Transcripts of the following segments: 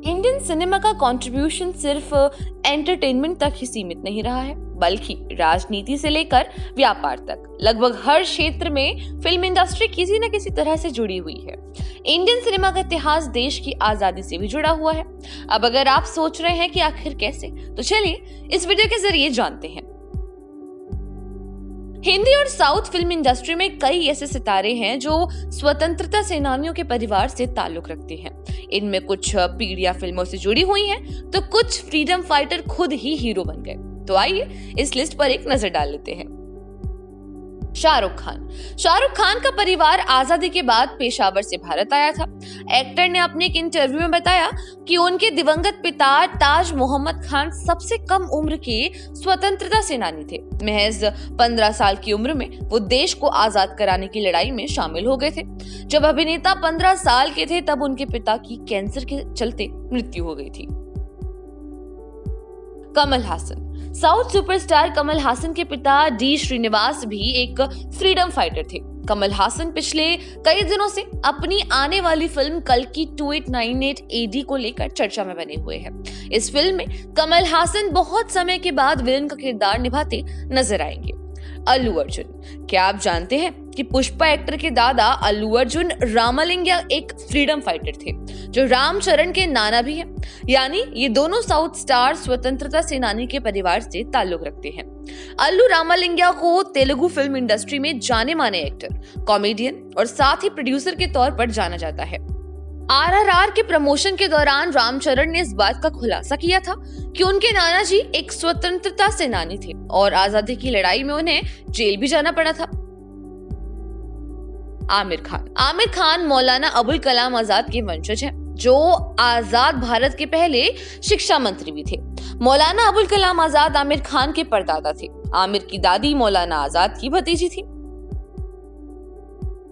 Indian cinema का contribution सिर्फ entertainment तक ही सीमित नहीं रहा है, बल्कि राजनीति से लेकर व्यापार तक लगभग हर क्षेत्र में फिल्म इंडस्ट्री किसी न किसी तरह से जुड़ी हुई है। इंडियन सिनेमा का इतिहास देश की आजादी से भी जुड़ा हुआ है। अब अगर आप सोच रहे हैं कि आखिर कैसे, तो चलिए इस वीडियो के जरिए जानते हैं। हिंदी और साउथ फिल्म इंडस्ट्री में कई ऐसे सितारे हैं जो स्वतंत्रता सेनानियों के परिवार से ताल्लुक रखते हैं। इनमें कुछ पीढ़ियां फिल्मों से जुड़ी हुई हैं, तो कुछ फ्रीडम फाइटर खुद ही हीरो बन गए। तो आइए इस लिस्ट पर एक नजर डाल लेते हैं। शाहरुख खान का परिवार आजादी के बाद पेशावर से भारत आया था। एक्टर ने अपने एक इंटरव्यू में बताया कि उनके दिवंगत पिता ताज मोहम्मद खान सबसे कम उम्र के स्वतंत्रता सेनानी थे। महज 15 साल की उम्र में वो देश को आजाद कराने की लड़ाई में शामिल हो गए थे। जब अभिनेता 15 साल के थे, तब उनके पिता की कैंसर के चलते मृत्यु हो गई थी। कमल हासन साउथ सुपरस्टार कमल हासन के पिता डी श्रीनिवास भी एक फ्रीडम फाइटर थे। कमल हासन पिछले कई दिनों से अपनी आने वाली फिल्म कल्कि 2898 AD को लेकर चर्चा में बने हुए हैं। इस फिल्म में कमल हासन बहुत समय के बाद विलन का किरदार निभाते नजर आएंगे। अल्लू अर्जुन, क्या आप जानते हैं कि पुष्पा एक्टर के दादा अल्लू अर्जुन रामलिंगा एक फ्रीडम फाइटर थे, जो रामचरण के नाना भी हैं। यानी ये दोनों साउथ स्टार स्वतंत्रता सेनानी के परिवार से ताल्लुक रखते हैं। अल्लू रामलिंगा को तेलुगु फिल्म इंडस्ट्री में जाने माने एक्टर, कॉमेडियन और साथ ही प्रोड्यूसर के तौर पर जाना जाता है। RRR के प्रमोशन के दौरान रामचरण ने इस बात का खुलासा किया था कि उनके नाना जी एक स्वतंत्रता सेनानी थे और आजादी की लड़ाई में उन्हें जेल भी जाना पड़ा था। आमिर खान मौलाना अबुल कलाम आजाद के वंशज हैं, जो आजाद भारत के पहले शिक्षा मंत्री भी थे। मौलाना अबुल कलाम आजाद आमिर खान के परदादा थे। आमिर की दादी मौलाना आजाद की भतीजी थी।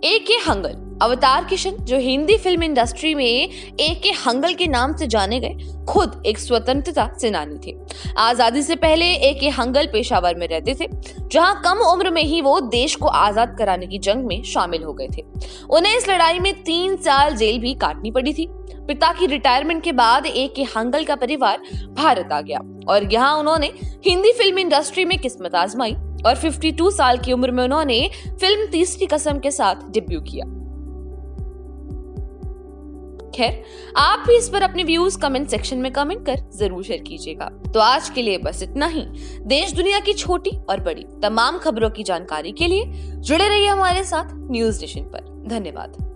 A.K. हंगल, अवतार किशन, जो हिंदी फिल्म इंडस्ट्री में A.K. हंगल के नाम से जाने गए, खुद एक स्वतंत्रता सेनानी थे। आजादी से पहले A.K. हंगल पेशावर में रहते थे, जहां कम उम्र में ही वो देश को आजाद कराने की जंग में शामिल हो गए थे। उन्हें इस लड़ाई में 3 साल जेल भी काटनी पड़ी थी। पिता की रिटायरमेंट के बाद A.K. हंगल का परिवार भारत आ गया और यहाँ उन्होंने हिंदी फिल्म इंडस्ट्री में किस्मत आजमाई और 52 साल की उम्र में उन्होंने फिल्म तीसरी कसम के साथ डेब्यू किया। खैर, आप भी इस पर अपने व्यूज कमेंट सेक्शन में कमेंट कर जरूर शेयर कीजिएगा। तो आज के लिए बस इतना ही। देश दुनिया की छोटी और बड़ी तमाम खबरों की जानकारी के लिए जुड़े रहिए हमारे साथ न्यूज नेशन पर। धन्यवाद।